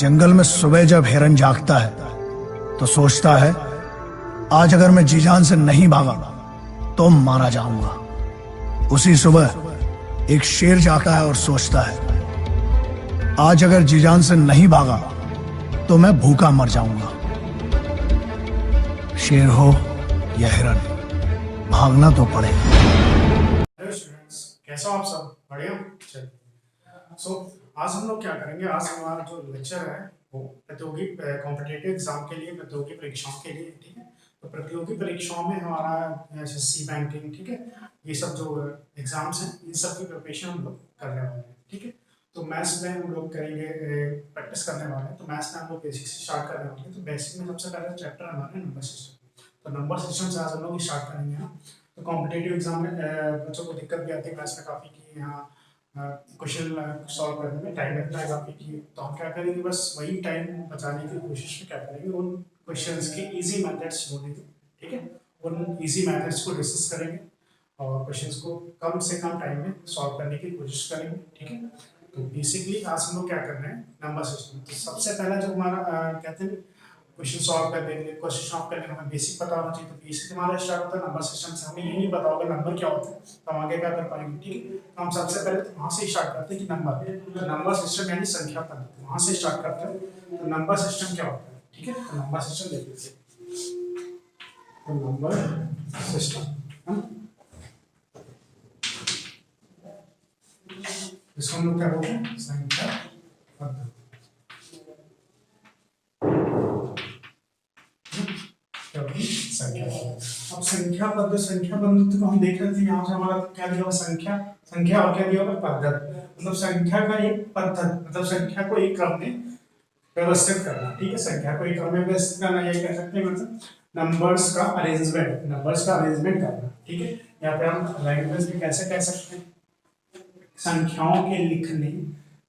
जंगल में सुबह जब हिरन जागता है तो सोचता है, आज अगर मैं जी जान से नहीं भागा तो मारा जाऊंगा। उसी सुबह एक शेर जागता है और सोचता है, आज अगर जी जान से नहीं भागा तो मैं भूखा मर जाऊंगा। शेर हो या हिरन, भागना तो पड़ेगा। हेलो स्टूडेंट्स, कैसे हो आप सब? बढ़िया। चलिए, आज हम लोग क्या करेंगे, आज हमारा जो लेक्चर है वो प्रतियोगी कॉम्पिटिटिव एग्जाम के लिए, प्रतियोगी परीक्षाओं के लिए, ठीक है। तो प्रतियोगी परीक्षाओं में हमारा एसएससी बैंकिंग, ठीक है, ये सब जो एग्जाम्स हैं इन सब की प्रिपरेशन हम लोग करने वाले हैं, ठीक है। तो मैथ्स में हम लोग करेंगे, प्रैक्टिस करने वाले हैं। तो मैथ्स में हम लोग बेसिक से स्टार्ट करने वाले हैं। तो बेसिक में सबसे पहले चैप्टर हमारा नंबर सिस्टम। तो नंबर सिस्टम से आज हम लोग स्टार्ट करेंगे ना। तो कॉम्पिटिटिव एग्जाम में बच्चों को दिक्कत भी आती है मैथ्स में काफ़ी, कि यहाँ क्वेश्चन सॉल्व करने में टाइम लगता है काफ़ी। की तो हम क्या करेंगे, बस वही टाइम बचाने की कोशिश में क्या करेंगे, उन क्वेश्चंस के इजी मेथड्स ढूंढेंगे, ठीक है। उन इजी मेथड्स को डिस्कस करेंगे और क्वेश्चंस को कम से कम टाइम में सॉल्व करने की कोशिश करेंगे, ठीक है। तो बेसिकली आज हम लोग क्या कर रहे हैं, नंबर सिस्टम। तो सबसे पहला जो हमारा कहते हैं क्वेश्चन सॉल्व करने के लिए, क्वेश्चन सॉल्व करने का हमें बेसिक पता होना चाहिए। तो बेसिक हमारा स्टार्ट होता है नंबर सिस्टम से। हमें ये नहीं पता होगा नंबर क्या होता है तो हम आगे क्या कर पाएंगे, ठीक है। तो हम सबसे पहले तो वहाँ से स्टार्ट करते हैं कि नंबर, तो नंबर सिस्टम यानी संख्या पद्धति, वहाँ से स्टार्ट करते हैं। तो नंबर सिस्टम क्या होता है, ठीक है। तो नंबर सिस्टम देख लीजिए, तो नंबर सिस्टम इसको हम लोग क्या बोलते हैं, संख्या पद्धति। संख्या अब संख्या पद्धति को हम देख रहे थे। यहाँ से हमारा क्या दिया हुआ, संख्या और क्या दिया हुआ, पद्धति। मतलब संख्या का एक पद्धति, मतलब संख्या को एक क्रम में व्यवस्थित करना, ठीक है। संख्या को एक क्रम में व्यवस्थित करना, ये कह सकते हैं मतलब नंबर्स का अरेंजमेंट करना, ठीक है। यहाँ पे हम लैंग्वेज में कैसे कह सकते हैं, संख्याओं के लिखने,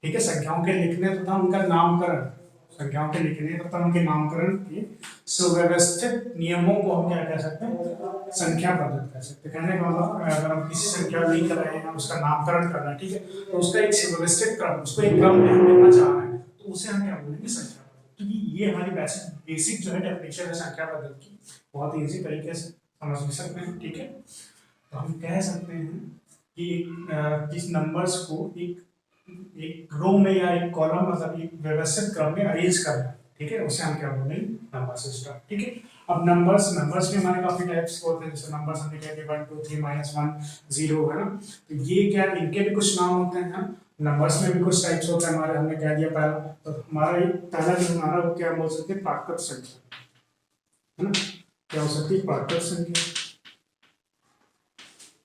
ठीक है, संख्याओं के लिखने तथा उनका नामकरण, संख्याओं के लिखने तथा उनके नामकरण के सुव्यवस्थित नियमों को हम क्या कह सकते हैं, संख्या पद्धति कह सकते हैं। कहने का मतलब अगर हम किसी संख्या लिख रहे हैं, उसका नामकरण करना है, ठीक है, तो उसका एक सुव्यवस्थित क्रम, उसको एक क्रम में हम लिखना चाह रहे हैं, तो उसे हम क्या बोलेंगे, संख्या पद्धति। क्योंकि ये हमारी बेसिक जो है डेफिनेशन है संख्या पद्धति की, बहुत ईजी तरीके से समझ सकते हैं, ठीक है। तो हम कह सकते हैं कि इस नंबर्स को एक रो में या एक कॉलम, मतलब एक व्यवस्थित क्रम में अरेंज करना, ठीक है, उसे हम क्या बोलेंगे, नंबर सिस्टम, ठीक है। अब नंबर्स में हमारे काफी टाइप्स होते हैं। जैसे नंबर्स हमने कह दिया 1 2 3 -1 0 है ना। तो ये क्या, इनके भी कुछ नाम होते हैं ना। नंबर्स में भी कुछ टाइप्स होते हैं हमारे, हमने कह दिया पहला। तो हमारा एक पहला जो हमारा वो क्या बोल सकते हैं, प्राकृत संख्या है ना। क्या हो सकती है, प्राकृत संख्या,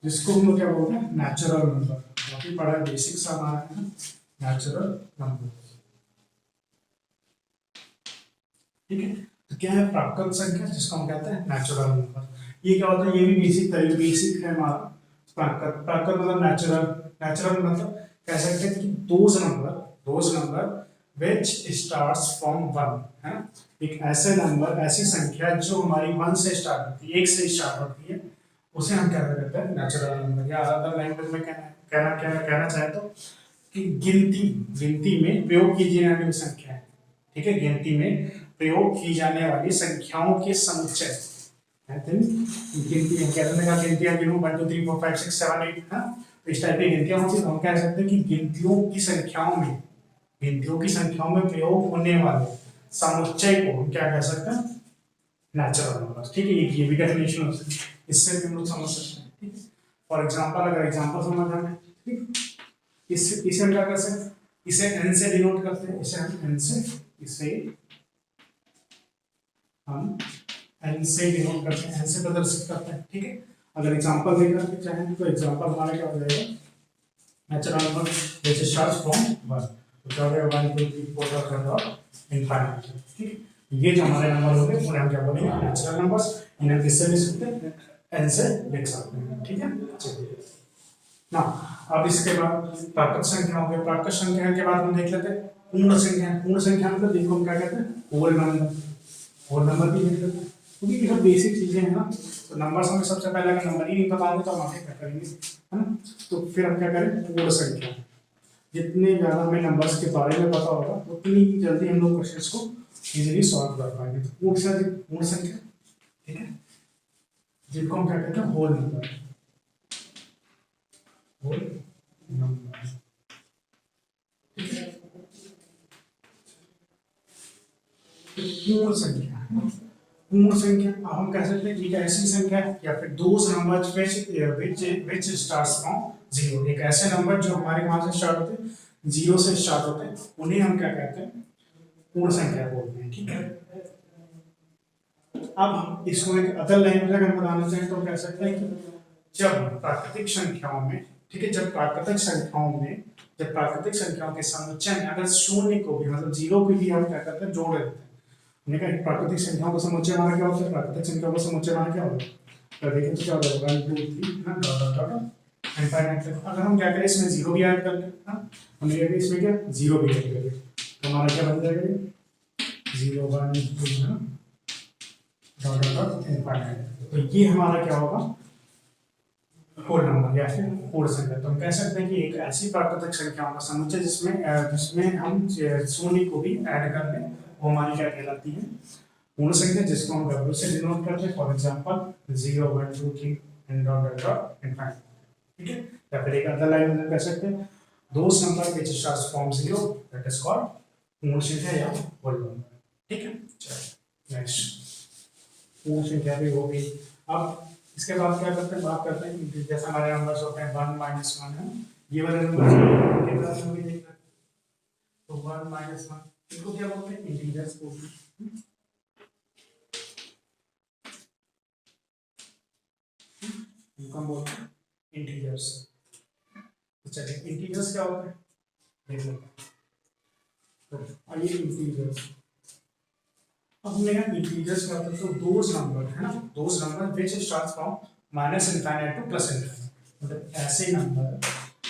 जिसको हम लोग क्या बोलते हैं, नेचुरल नंबर। काफी बड़ा बेसिक सा हमारा है नेचुरल नंबर, ठीक है। तो क्या है प्राकृत संख्या, जिसको हम कहते हैं नेचुरल नंबर। ये क्या होता है, ये भी बेसिक है हमारा। प्राकृत मतलब नेचुरल मतलब कह सकते हैं कि those number which starts from 1 है ना। एक ऐसे नंबर, ऐसी संख्या जो हमारी 1 से स्टार्ट होती है, 1 से स्टार्ट होती है, उसे हम क्या कहते हैं, नेचुरल नंबर। या अदर लैंग्वेज में कहना चाहे तो कि गिनती में प्रयोग की जाने वाली संख्या है, ठीक है। गिनती में प्रयोग की जाने वाली संख्याओं के समुच्चय कहते हैं गिनती। हम कहते हैं गिनतियां गिनूं 1 2 3 4 5 6 7 8 है। तो इस टाइप की गिनतियां होती हैं। हम कह सकते हैं कि गिनतियों की संख्याओं में प्रयोग होने वाले समुच्चय को हम क्या कह सकते हैं, नेचुरल नंबर, ठीक है। ये भी डेफिनेशन होती है, इससे भी हम लोग समझ सकते हैं, ठीक है। फॉर एग्जांपल, अगर एग्जांपल समझना है, ठीक, इसे हम क्या कर सकते हैं, इसे n से डिनोट करते हैं, इसे हम n से डिनोट करते हैं, n से प्रदर्शित करते हैं, ठीक है। अगर एग्जांपल देखना चाहें तो एग्जांपल हमारा क्या हो जाएगा, नेचुरल नंबर जैसे स्टार्ट्स फ्रॉम 1, तो क्या हो जाएगा 1 2 3 4 5 इनफाइनाइट, ठीक है। ये जो हमारे नंबर हो गए उन्हें हम क्या बोलेंगे, नेचुरल नंबर्स। इन्हें किससे लिख सकते हैं, n से लिख सकते हैं, ठीक है। चलिए ना, अब इसके बाद प्राकृत संख्या हो गई। प्राकृत संख्या के बाद हम देख लेते हैं पूर्ण संख्या मतलब जिनको हम क्या कहते हैं, होल नंबर भी देख लेते हैं, क्योंकि ये सब बेसिक चीजें हैं ना। तो नंबर्स हमें सबसे पहले अगर नंबर ही नहीं पता होंगे तो हम आगे क्या करेंगे, है ना। तो फिर हम क्या करें, पूर्ण संख्या। जितने ज़्यादा हमें नंबर्स के बारे में पता होगा उतनी जल्दी हम लोग क्वेश्चंस को इजीली सॉल्व कर पाएंगे। तो पूर्ण संख्या, ठीक है, जिनको हम क्या कहते हैं होल नंबर, होल नंबर, ठीक है। पूर्ण संख्या, पूर्ण संख्या अब हम कह सकते हैं कि एक ऐसी संख्या या फिर those numbers which starts from zero, एक ऐसे नंबर जो हमारे कहाँ से स्टार्ट होते हैं, जीरो से स्टार्ट होते हैं, उन्हें हम क्या कहते हैं, पूर्ण संख्या बोलते हैं, ठीक है। अब हम इसको एक अदर लैंग्वेज अगर बताना चाहें तो कह सकते हैं कि जब प्राकृतिक संख्याओं में, ठीक है, जब प्राकृतिक संख्याओं के समुच्चय में अगर शून्य को भी मतलब जीरो को भी हम क्या करते हैं, जोड़ देते हैं। हमने कहा प्राकृतिक संख्याओं का समुच्चय माना क्या होता है, प्राकृतिक संख्याओं का समुच्चय माना क्या होता है, तो देखें तो क्या होगा 1 2 3 ना डॉट इनफाइनाइट तक। अगर हम क्या करें इसमें जीरो भी ऐड कर लें, हमने क्या इसमें क्या जीरो भी ऐड करें तो हमारा क्या बन जाएगा, 0 1 2 ना डॉट इनफाइनाइट। तो ये हमारा क्या होगा, होल नंबर या फिर पूर्ण संख्या। तो हम कह सकते हैं कि एक ऐसी प्राकृतिक संख्याओं का समुच्चय जिसमें हम शून्य को भी ऐड कर लें, वो हमारी क्या कहलाती है, पूर्ण संख्या, जिसको हम W से डिनोट करते हैं। For example 0 1 2 3 and dot infinite, ठीक है। या फिर एक अदर लाइन में कह सकते हैं those number which starts from 0 that is called पूर्ण संख्या या होल नंबर, ठीक है। चलो नेक्स्ट पूर्ण संख्या भी हो गई। अब इसके बाद क्या करते हैं, बात करते हैं कि जैसे हमारे नंबर्स होते हैं 1 -1 है, ये वाले नंबर्स के क्लास में भी देखते हैं। तो 1 -1 इसको क्या बोलते हैं, इंटीजर्स बोलते हैं। इनको हम बोलते हैं इंटीजर्स। तो चलिए इंटीजर्स क्या होते हैं देख लेते हैं। तो आइए इंटीजर्स, अब हमने कहा इंटीजर्स क्या होता है, तो दोस नंबर है ना, those number which starts from -infinite to +infinite, मतलब ऐसे नंबर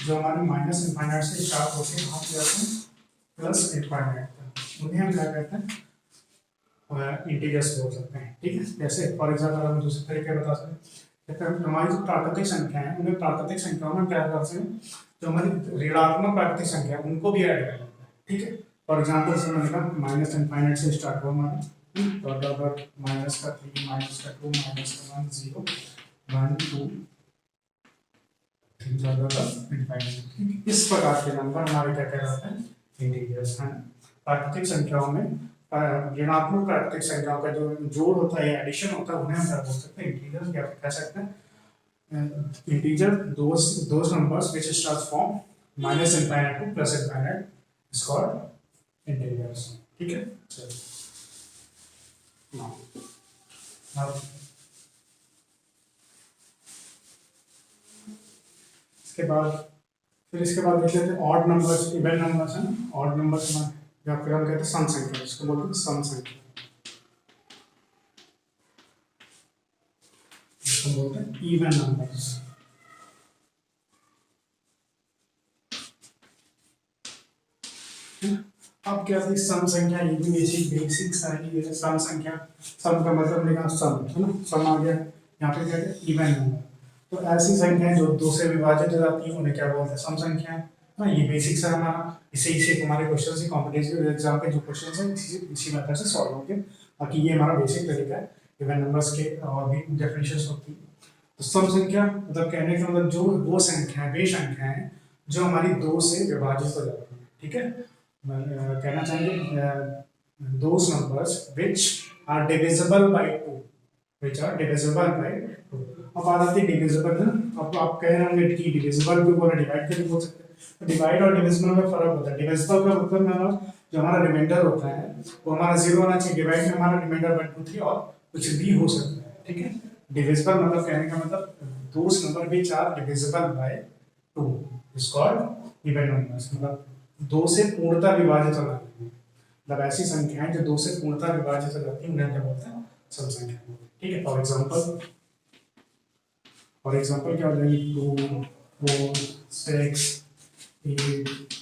जो हमारे -इनफाइनाइट से स्टार्ट होते हैं वहां पे जाते हैं +इनफाइनाइट तक, उन्हें हम क्या कहते हैं, इंटीजर्स बोल सकते हैं, ठीक है। जैसे फॉर एग्जांपल हम दूसरे तरीके बता सकते हैं, हमारी जो प्राकृतिक संख्या है उन्हें प्राकृतिक संख्याओं में क्या कर सकते हैं, जो हमारी ऋणात्मक प्राकृतिक संख्या है उनको भी ऐड कर लेते हैं, ठीक है। फॉर एग्जांपल से मैंने कहा -इनफाइनाइट से स्टार्ट हुआ हमारा डॉट माइनस का 3 माइनस का 2 माइनस का 1 0 1 2 3 डॉट इनफाइनाइट, इस प्रकार के नंबर हमारे क्या कहलाते हैं, इंटीजर्स हैं। प्राकृतिक संख्याओं में ऋणात्मक प्राकृतिक संख्याओं का जो जोड़ होता है, एडिशन होता है, उन्हें हम क्या बोल सकते हैं, इंटीजर्स, या कह सकते हैं integer those numbers which starts from -infinite to +infinite is called integers, ठीक है। चलिए अब इसके बाद देख लेते हैं ऑड नंबर्स, इवन नंबर्स है ना, ऑड नंबर्स में या फिर हम कहते हैं सम संख्या, इसको बोलते हैं सम संख्या, इसको बोलते हैं इवन नंबर्स। अब क्या थी सम संख्या, ये भी बेसिक सारी सम संख्या, सम का मतलब निकाल सम है ना, सम आ गया। यहाँ पे क्या है इवन नंबर, तो ऐसी संख्याएं जो 2 से विभाजित हो जाती है उन्हें क्या बोलते हैं, सम संख्या है ना। ये बेसिक सा हमारा, इसे हमारे क्वेश्चन से कॉम्पिटिटिव एग्जाम के जो क्वेश्चन है इसी मेथड से सॉल्व होंगे। बाकी ये हमारा बेसिक तरीका है, इवन नंबर्स के और भी डेफिनेशंस होती है। तो सम संख्या मतलब कहने का मतलब जो वो संख्याएं, वे संख्याएं जो हमारी 2 से विभाजित हो जाती है, ठीक है। कहना चाहेंगे those numbers which are divisible by 2, which are divisible by 2। अब बात आती है डिविजिबल है ना, अब आप कह रहे होंगे कि डिविजिबल को बोला डिवाइड करके बोल सकते हैं, तो डिवाइड और डिविजिबल में फर्क होता है। डिविजिबल का मतलब है जो हमारा रिमाइंडर होता है वो हमारा 0 होना चाहिए, डिवाइड में हमारा रिमाइंडर 1 2 3 और कुछ भी हो सकता है, ठीक है। डिविजिबल मतलब कहने का मतलब those number which are divisible by 2 is called even numbers, मतलब 2 से पूर्णतः विभाजित हो जाती है, मतलब ऐसी संख्याएं जो 2 से पूर्णतः विभाजित हो जाती है उन्हें क्या बोलते हैं, सम संख्या, ठीक है। फॉर एग्जांपल क्या हो जाएगी 2 4 6 8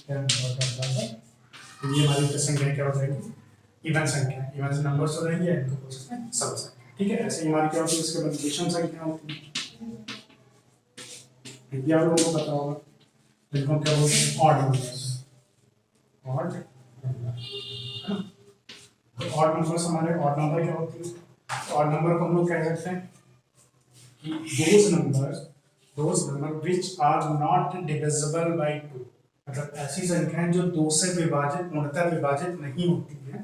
10 तो ये हमारी संख्या क्या हो जाएगी, इवन संख्या, इवन नंबर्स हो जाएंगे, इनको बोल सकते हैं सम संख्या, ठीक है। ऐसे ही हमारी क्या होती है, उसके बाद विषम संख्या होती है, ये आप लोगों को पता होगा, जिनको क्या बोलते हैं ऑड नंबर्स। ऑड नंबर, है ना। तो ऑड नंबर्स हमारे, ऑड नंबर क्या होती है, ऑड नंबर को हम लोग कह सकते हैं कि those number which are not divisible by 2, मतलब ऐसी संख्याएं जो 2 से विभाजित, पूर्णतः विभाजित नहीं होती हैं,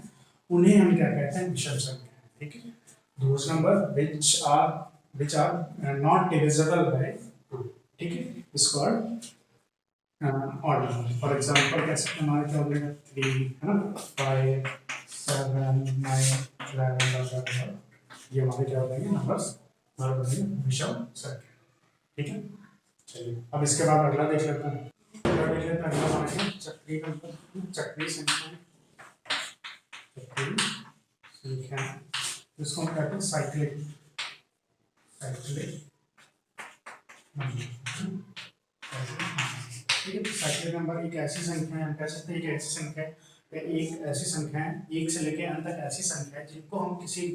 उन्हें हम क्या कहते हैं, विषम संख्याएं, ठीक है। Those number which are not divisible by 2, ठीक है, इसको ऑड नंबर। फॉर एग्जांपल कैसे हमारे क्या हो जाएगा, 3, है ना, 5, 7, 9, 11, ये हमारे क्या हो जाएंगे नंबर्स, हमारे बनेंगे विषम संख्या, ठीक है। चलिए अब इसके बाद अगला देख लेते हैं, अगला हमारे चक्रीय नंबर, चक्रीय संख्या, इसको हम कहते हैं साइक्लिक नंबर, ठीक है। साइक्लिक नंबर एक ऐसी संख्या है, हम कह सकते हैं एक ऐसी संख्या है, एक ऐसी संख्या है, एक से लेकर अंत तक ऐसी संख्या है जिनको हम किसी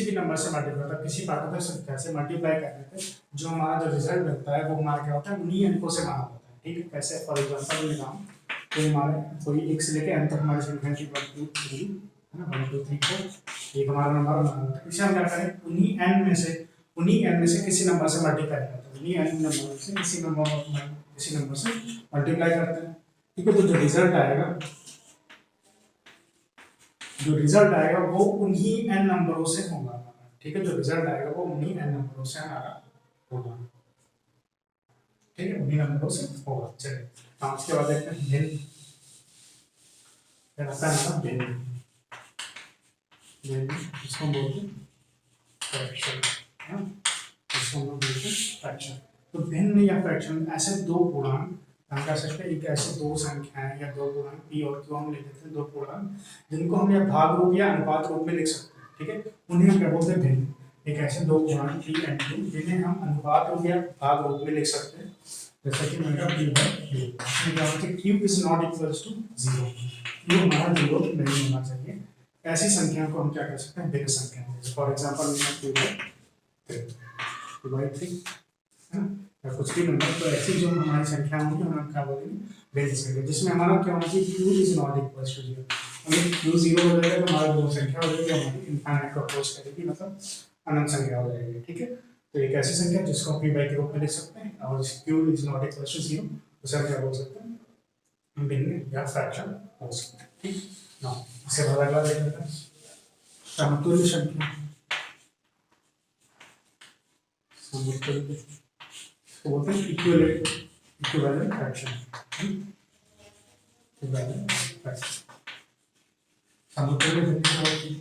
भी नंबर से मल्टीप्लाई, मतलब किसी प्राकृतिक संख्या से मल्टीप्लाई करने पे जो हमारा जो रिजल्ट मिलता है वो हमारा क्या होता है, उन्हीं अंकों से माना जाता है, ठीक है। कैसे, फॉर एग्जांपल निकाम तो हमारे कोई एक से लेकर अंत तक हमारी संख्या थी 1 2 3, है ना, 1 2 3 4, एक हमारा नंबर माना जाता है। इसे हम क्या करें, उन्हीं n में से किसी नंबर से मल्टीप्लाई करते हैं, उन्हीं n नंबर से किसी नंबर से मल्टीप्लाई करते हैं, ठीक है। तो जो रिजल्ट आएगा वो उन्हीं n नंबरों से होगा, ठीक है। जो रिजल्ट आएगा वो उन्हीं n नंबरों से हमारा होगा, ठीक है, उन्हीं नंबरों से होगा। चलिए अब इसके बाद देखते हैं भिन्न, रहता है ना भिन्न, इसको हम बोलते हैं फ्रैक्शन, है ना, इसको हम बोलते हैं फ्रैक्शन। तो भिन्न या फ्रैक्शन ऐसे दो पूर्णांक हम कह सकते हैं, एक ऐसे दो संख्याएं या दो पूर्णांक p और q हम ले लेते हैं, दो पूर्णांक जिनको हम या भाग रूप या अनुपात रूप में लिख सकते हैं, ठीक है, उन्हें हम क्या बोलते हैं भिन्न। एक ऐसे दो पूर्णांक p and q जिन्हें हम अनुपात रूप या भाग रूप में लिख सकते हैं, जैसा कि मैंने कहा p by q, इसमें क्या होता है q is not equals to 0, q हमारा 0 नहीं होना चाहिए। ऐसी संख्या को हम क्या कह सकते हैं, भिन्न संख्या। फॉर एग्जांपल q by 3 है ना, या कुछ भी नंबर, तो ऐसी जो हमारी संख्या होगी हम क्या बोलेंगे, भिन्न संख्या, जिसमें हमारा क्या होना चाहिए, q is not equals to 0। अगर q 0 हो जाएगा तो हमारा जो संख्या हो जाएगी हमारी इनफाइनाइट को अप्रोच करेगी, मतलब अनंत संख्या हो जाएगी, ठीक है। तो एक ऐसी संख्या जिसको हम p by के रूप में लिख सकते हैं, और q is not equals to 0 उसे हम क्या बोल सकते हैं, भिन्न या फ्रैक्शन हो सकते हैं, ठीक ना। इसके बाद अगला देख लेते हैं समतुल्य संख्या, समतुल्य बोलते हैं इक्विवेलेंट फ्रैक्शन, इक्विवेलेंट फ्रैक्शन। समतुल्य भिन्न क्या होती है,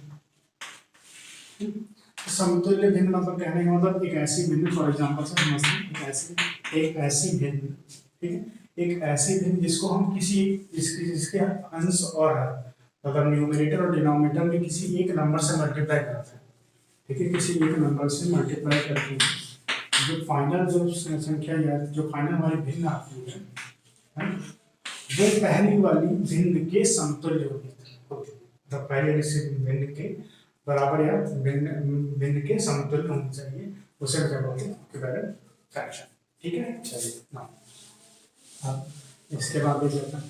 समतुल्य भिन्न मतलब कहने का मतलब एक ऐसी भिन्न, फॉर एग्जांपल से समझते हैं एक ऐसी भिन्न, ठीक है, एक ऐसी भिन्न जिसको हम जिसके अंश और हर, मतलब न्यूमरेटर और डिनोमिनेटर में किसी एक नंबर से मल्टीप्लाई करते हैं, ठीक है, किसी एक नंबर से मल्टीप्लाई करते हैं, जो फाइनल जो संख्या या जो फाइनल हमारी भिन्न आती है वो पहली वाली भिन्न के समतुल्य होती है, मतलब पहले वाली भिन्न के बराबर या भिन्न के समतुल्य होना चाहिए, उसे क्या बोलते हैं, इक्विवेलेंट फ्रैक्शन, ठीक है। चलिए ना अब इसके बाद देखते हैं,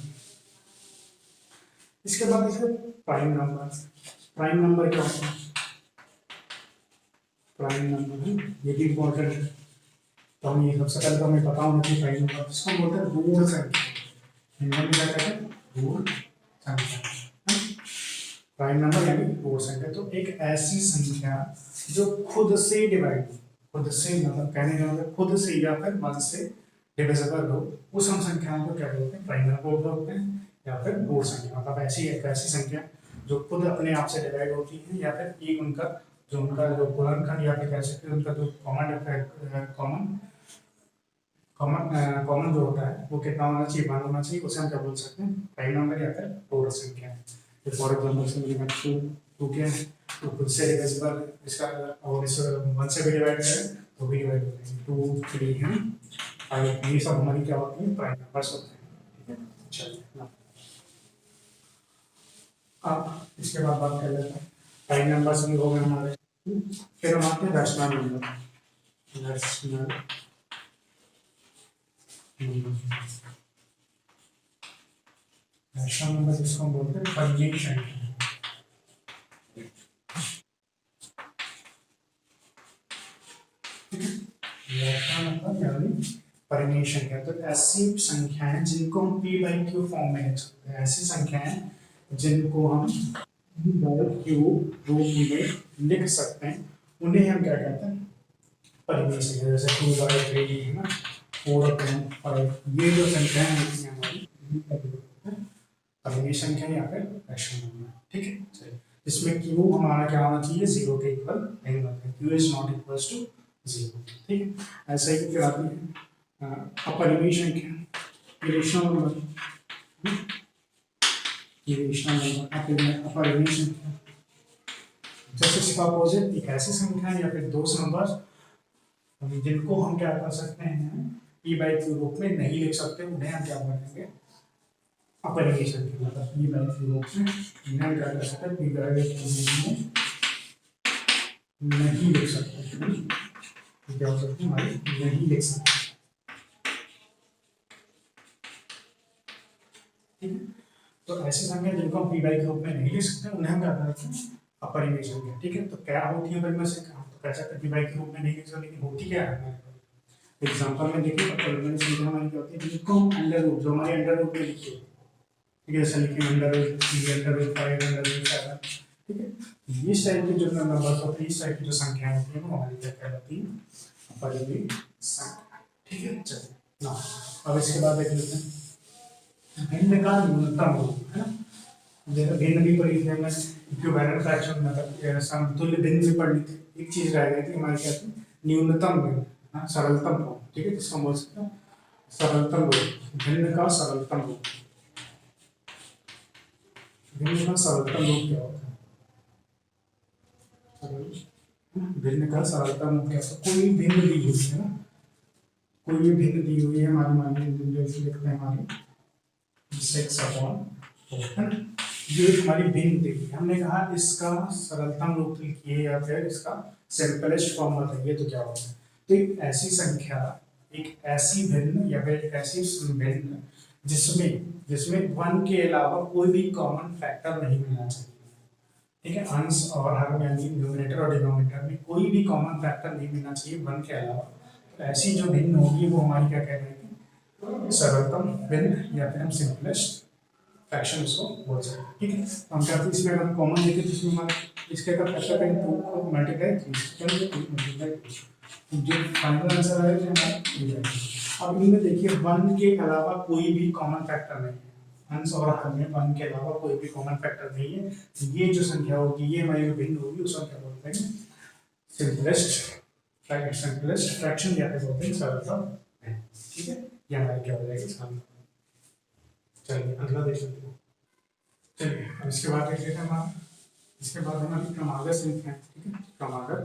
इसके बाद जैसे प्राइम नंबर क्या होता है, प्राइम नंबर ये भी इम्पोर्टेंट है, तो हम ये सबसे पहले तो हमें पता होना चाहिए प्राइम नंबर, इसको हम बोलते हैं ऋण संख्या, हिंदी में क्या कहते हैं, ऋण संख्या, प्राइम नंबर यानी ऋण संख्या। तो एक ऐसी संख्या जो खुद से डिवाइड, खुद से मतलब कहने का मतलब खुद से या फिर मद से डिविजिबल हो, उस हम संख्याओं को क्या बोलते हैं, प्राइम नंबर बोलते हैं या फिर ऋण संख्या। मतलब ऐसी संख्या जो खुद अपने आप से डिवाइड होती है, या फिर एक उनका जो गुणनखंड या फिर कह सकते हैं उनका जो कॉमन जो होता है वो कितना होना चाहिए, 1 होना चाहिए, उसे हम क्या बोल सकते हैं, प्राइम नंबर या फिर ऋण संख्या। फॉर एग्जांपल से टू क्या है, तो खुद से डिविजिबल इसका, और इस 1 से भी डिवाइड करें तो भी डिवाइड होते हैं, 2 3 है 5, ये सब हमारी क्या होती है, प्राइम नंबर्स होते हैं, ठीक है। चलिए अब इसके बाद बात कर लेते हैं प्राइम नंबर्स भी हो गए हमारे, फिर हम आते हैं रैशनल नंबर। रैशनल नंबर जिसको हम बोलते हैं परिमेय संख्या। रैशनल नंबर यानी परिमेय संख्या। तो ऐसी संख्याएं जिनको हम p बाई क्यू फॉर्म में लिख सकते हैं, ऐसी संख्याएं जिनको हम p बाई क्यू रूप में लिख सकते हैं, उन्हें हम क्या कहते हैं, परिमेय संख्या। जैसे 2/3 है ना, 4/5, ये जो संख्याएं होती हैं हमारी परिमेय संख्या या फिर रैशनल नंबर। ठीक है, चलिए, इसमें क्यू हमारा क्या होना चाहिए, 0 के इक्वल नहीं होना चाहिए, Q is not equals to 0। ठीक है, ऐसा ही फिर आती है अपरिमेय संख्या, इरेशनल नंबर, अपरिमेय संख्या। जैसे इसका अपोजिट एक ऐसी संख्या या फिर दो नंबर जिनको हम क्या कर सकते हैं, p बाई क्यू रूप में नहीं लिख सकते, उन्हें हम क्या करेंगे, अपरिमेय संख्या। मतलब p बाई क्यू रूप में इन्हें हम क्या कर सकते हैं, p बाई क्यू में नहीं लिख सकते, क्या हो सकते हैं हमारे, नहीं लिख सकते। ठीक है, तो ऐसी संख्या जिनको हम p बाई क्यू रूप में नहीं लिख सकते, उन्हें हम क्या करते हैं, अपरिमेय संख्या। ठीक है, तो क्या होती है परिमेय संख्या, तो कह सकते हैं p बाई क्यू रूप में नहीं लिख सकते, लेकिन होती क्या है हमारे पास एग्जांपल में देखिए। अपरिमेय संख्या हमारी क्या होती है, जिसको हम अंडर रूट, जो हमारे अंडर रूट में लिखी होती है, ठीक है, जैसे लिखिए under root 3, under root 5, under root 7। ठीक है, इस टाइप की जो नंबर्स होते हैं, इस टाइप की जो संख्याएं होती हैं, वो हमारी क्या कहलाती है, अपरिमेय संख्या। ठीक है, चलिए ना, अब इसके बाद देख लेते हैं भिन्न का न्यूनतम रूप, है ना। जैसे भिन्न भी पढ़ी थी हमने, इक्विवेलेंट फ्रैक्शन मतलब समतुल्य भिन्न भी पढ़ ली थी। एक चीज रह गई थी हमारी, क्या थी, न्यूनतम भिन्न, हाँ, सरलतम फॉर्म। ठीक है, जिसको हम बोल सकते हैं सरलतम रूप, भिन्न का सरलतम रूप। भिन्न का सरलतम रूप क्या होता है, भिन्न का सरलतम रूप क्या होता है, कोई भिन्न दी हुई है ना, कोई भी भिन्न दी हुई है हमारी, मान लीजिए लिखते हैं हमारी 6/4, जो हमारी भिन्न दी हुई, हमने कहा इसका सरलतम रूप लिखिए या फिर इसका सिंपलेस्ट फॉर्म बताइए, तो क्या होता है। तो एक ऐसी संख्या, एक ऐसी भिन्न या फिर एक ऐसी भिन्न जिसमें 1 के अलावा कोई भी कॉमन फैक्टर नहीं मिलना चाहिए। ठीक है, अंश और हर में यानी न्यूमरेटर और डिनोमिनेटर में कोई भी कॉमन फैक्टर नहीं मिलना चाहिए 1 के अलावा। तो ऐसी जो भिन्न होगी वो हमारी क्या कहलाएगी, सरलतम भिन्न या फिर हम सिंपलेस्ट फ्रैक्शन इसको बोल सकते हैं। ठीक है, तो हम क्या, इसमें अगर कॉमन देखें तो इसमें हमारे इसके अगर फैक्टर करें तो 2 मल्टीप्लाई 3 जो फाइनल आंसर आएगा जो हमारा ये जाएगा। अब इनमें देखिए 1 के अलावा कोई भी कॉमन फैक्टर नहीं है, अंश और हर में 1 के अलावा कोई भी कॉमन फैक्टर नहीं है। ये जो संख्या होगी, ये हमारी भिन्न होगी, उसको क्या बोलते हैं, सिंपलेस्ट फ्रैक्शन या फिर बोलते हैं सरलतम। ठीक है, ये हमारी क्या हो जाएगी इसका। चलिए अगला देख लेते हैं। चलिए अब इसके बाद देख लेते हैं हमारा, इसके बाद हमारी क्रमागत संख्या। ठीक है, क्रमागत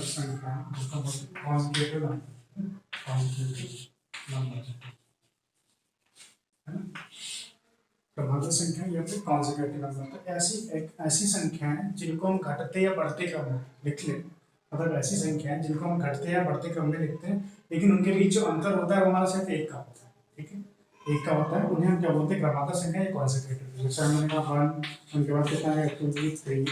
संख्या जिसको कॉन्जुगेटिव नंबर, है ना, क्रमागत संख्या या फिर कॉन्जुगेटिव नंबर। तो ऐसी संख्याएं जिनको हम घटते या बढ़ते क्रम में लिख लें, मतलब ऐसी संख्याएं जिनको हम घटते या बढ़ते क्रम में लिखते हैं, लेकिन उनके बीच जो अंतर होता है वो हमारा सिर्फ 1 का होता है। ठीक है, 1 का होता है, उन्हें हम क्या बोलते हैं, क्रमागत संख्या या कॉन्जुगेटिव। जैसे हमने कहा 1, उनके बाद कितना है 2, 3,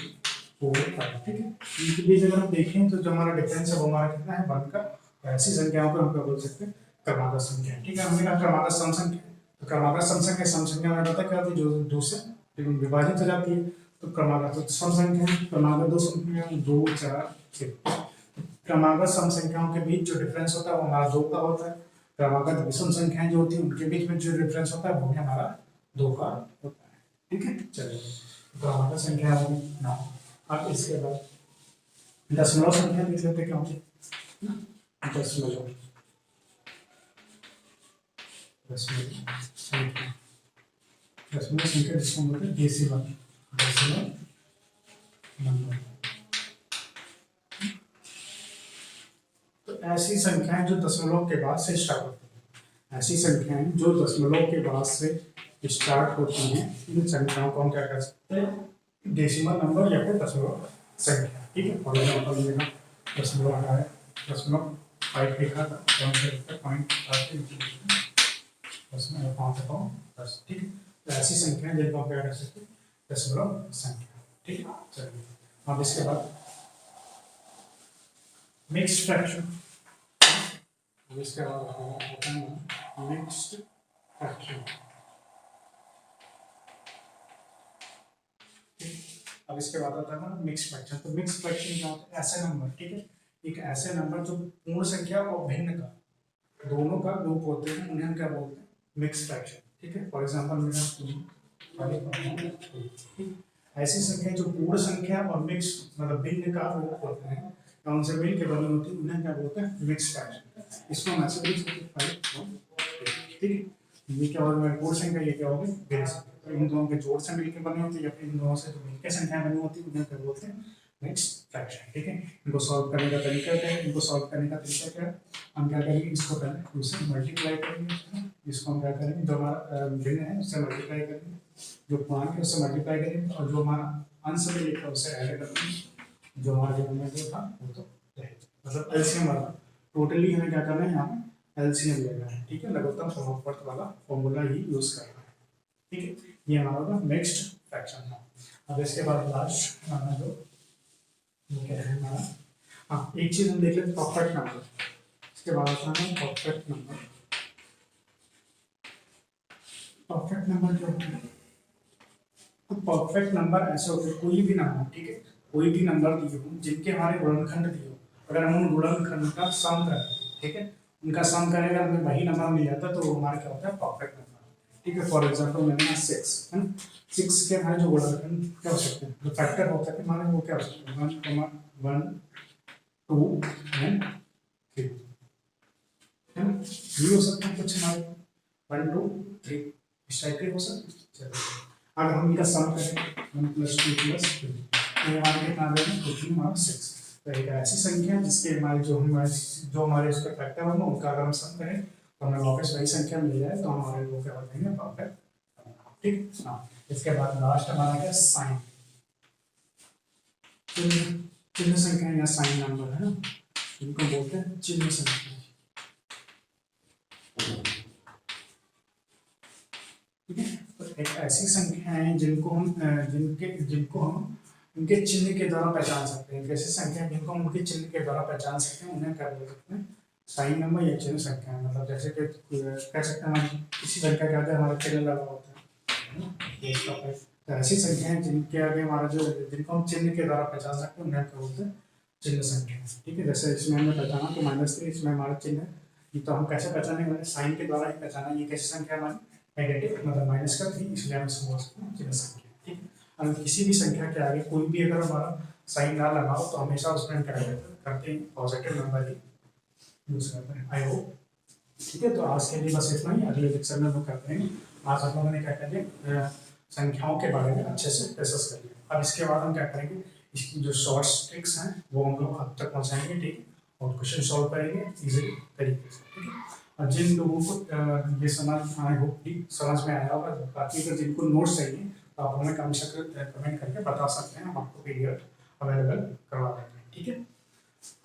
4, 5। ठीक है, इनके बीच अगर हम देखें तो जो हमारा डिफरेंस है वो हमारा कितना है, 1 का। तो ऐसी संख्याओं को हम क्या बोल सकते हैं, क्रमागत संख्या। ठीक है, हमने कहा क्रमागत सम संख्या, तो क्रमागत सम संख्या में पता क्या होती है, जो 2 से विभाजित हो जाती है। तो क्रमागत सम संख्या, क्रमागत 2 संख्या 2, 4, 6। क्रमागत सम संख्याओं के बीच जो डिफरेंस होता है वो हमारा 2 का होता है। क्रमागत विषम संख्याएं जो होती हैं उनके बीच में जो डिफरेंस होता है वो भी हमारा 2 का होता है। ठीक है, चलिए क्रमागत संख्या होगी ना। अब इसके बाद दशमलव संख्या लिख लेते हैं, क्या होती है, दशमलव संख्या, दशमलव संख्या जिसको बोलते हैं डेसिमल, दशमलव नंबर। तो ऐसी संख्याएं जो दशमलव के बाद से स्टार्ट होती हैं, ऐसी संख्याएं जो दशमलव के बाद से स्टार्ट होती हैं, इन संख्याओं को हम क्या कर सकते हैं, डेसिमल नंबर या फिर दशमलव संख्या। ठीक है, फॉर एग्जाम्पल लेना 0.8, 0.5, 5 लिखा था, 0.5 उसमें 5 ठीक है। तो ऐसी संख्या है जिनको हम क्या कर सकते हैं, दशमलव संख्या, ठीक है। चलिए अब इसके बाद मिक्स्ड फ्रैक्शन, अब इसके बाद मिक्स्ड फ्रैक्शन। अब इसके बाद आता है ना मिक्स फ्रैक्शन। तो मिक्स फ्रैक्शन क्या होता है, ऐसे नंबर, ठीक है, एक ऐसे नंबर जो पूर्ण संख्या और भिन्न का दोनों का ग्रुप होते हैं, उन्हें हम क्या बोलते हैं, मिक्स फ्रैक्शन, ठीक है। फॉर एग्जांपल मेरा ऐसी संख्या जो पूर्ण संख्या और मिक्स मतलब भिन्न का रूप होते हैं या उनसे मिल के बनी होती है, उन्हें क्या बोलते हैं, मिक्स फ्रैक्शन। इसको हम ऐसे लिख सकते हैं, ठीक है। ये क्या होगा, पूर्ण संख्या, ये क्या होगी, भिन्न संख्या। तो इन दोनों के जोड़ से मिलकर बनी होती है या फिर इन दोनों से जो मिलकर संख्या बनी होती है, उन्हें क्या बोलते हैं, मिक्स्ड फ्रैक्शन, ठीक है। इनको सॉल्व करने का तरीका क्या है, इनको सॉल्व करने का तरीका क्या है, हम क्या करेंगे, इसको पहले 2 से मल्टीप्लाई करेंगे, इसको हम क्या करेंगे, जो हमारा भिन्न है उससे मल्टीप्लाई करेंगे, जो पूर्णांक है उससे मल्टीप्लाई करेंगे, और जो हमारा अंश में लिखा है उससे ऐड करेंगे, जो हमारा डिनोमिनेटर था वो तो रहेगा, मतलब एलसीएम वाला। टोटली हमें क्या करना है, यहाँ पे एलसीएम लेना है, ठीक है, लघुत्तम समानुपात वाला फॉर्मूला ही यूज करना है, ठीक है। ये हमारा होगा मिक्स्ड फ्रैक्शन है। अब इसके बाद लास्ट जो क्या है हमारा, हाँ एक चीज हम देख लेते हैं, परफेक्ट नंबर। इसके बाद आता है परफेक्ट नंबर। परफेक्ट नंबर क्या होता है, तो परफेक्ट नंबर ऐसे होते हैं, कोई भी नंबर, ठीक है, कोई भी नंबर दिए हो जिनके हमारे गुणनखंड दिए हो, अगर हम उन गुणनखंड का सम करें, ठीक है, उनका सम करेगा हमें वही नंबर मिल जाता है, तो हमारा क्या होता है, परफेक्ट नंबर, ठीक है। फॉर एग्जांपल मैंने 6 है ना, 6 के हमारे जो गुणनखंड क्या हो सकते हैं, जो फैक्टर होता है हमारे वो क्या हो सकते हैं, 1, 2 एंड 3 है ना, ये हो सकते हैं कुछ हमारे 1, 2, 3 इस टाइप के हो सकते हैं। चलिए अगर हम इनका सम करें 1 + 2 + 3 तो ये हमारे कितना आ जाएगा, टोटल हमारा 6। तो एक ऐसी संख्या जिसके हमारे जो हमारे उसके फैक्टर होंगे उनका अगर हम सम करें तो हमें वापस वही संख्या मिल जाए, तो हमारे वो क्या हो जाएंगे, परफेक्ट, ठीक। हाँ इसके बाद लास्ट हमारा क्या, साइन, चिन्ह संख्या या साइन नंबर है ना, इनको बोलते हैं चिन्ह संख्या, ठीक है। तो एक ऐसी संख्या है जिनको हम उनके चिन्ह के द्वारा पहचान सकते हैं, जैसे संख्या जिनको हम उनके चिन्ह के द्वारा पहचान सकते हैं उन्हें क्या बोल सकते हैं, साइन नंबर या चिन्ह संख्या। मतलब जैसे कि कह सकते हैं किसी संख्या के आगे हमारा चिन्ह लगा होता है, तो ऐसी संख्याएं जिनके आगे हमारा जो जिनको हम चिन्ह के द्वारा पहचान सकते हैं उन्हें क्या बोलते हैं, चिन्ह संख्या, ठीक है। जैसे इसमें हमने पहचाना कि -3, इसमें हमारा चिन्ह है, ये तो हम कैसे पहचानेंगे, साइन के द्वारा ही पहचाना, ये कैसी संख्या हमारी, नेगेटिव मतलब -3, इसलिए हम इसको बोल सकते हैं चिन्ह संख्या, ठीक है। अगर किसी भी संख्या के आगे कोई भी अगर हमारा साइन ना लगा हो तो हमेशा उसमें क्या करते हैं, पॉजिटिव नंबर ही यूज करते हैं। आई होप, ठीक है। तो आज के लिए बस इतना ही, अगले लेक्चर में हम करते हैं। आज हम लोगों ने क्या करेंगे, संख्याओं के बारे में अच्छे से डिस्कस कर लिया। अब इसके बाद हम क्या करेंगे, इसकी जो शॉर्ट्स ट्रिक्स हैं वो हम लोग आप तक पहुँचाएंगे, ठीक है, और क्वेश्चन सॉल्व करेंगे इजीली तरीके से, ठीक है। और जिन लोगों को ये समझ आई होप समझ में आया होगा, बाकी अगर जिनको नोट्स चाहिए तो आप हमें कमेंट करके बता सकते हैं, हम आपको PDF अवेलेबल करवा देंगे, ठीक है।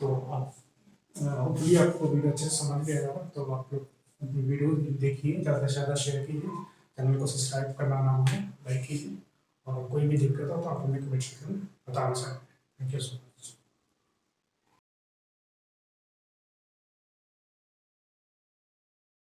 तो आप होपफुली आपको वीडियो अच्छे से समझ में आया होगा, तो आप लोग वीडियो देखिए, ज़्यादा से ज़्यादा शेयर कीजिए, चैनल को सब्सक्राइब करना ना भूलें, लाइक कीजिए, और कोई भी दिक्कत हो तो आप हमें कमेंट सेक्शन में बता सकते हैं। Thank you so much.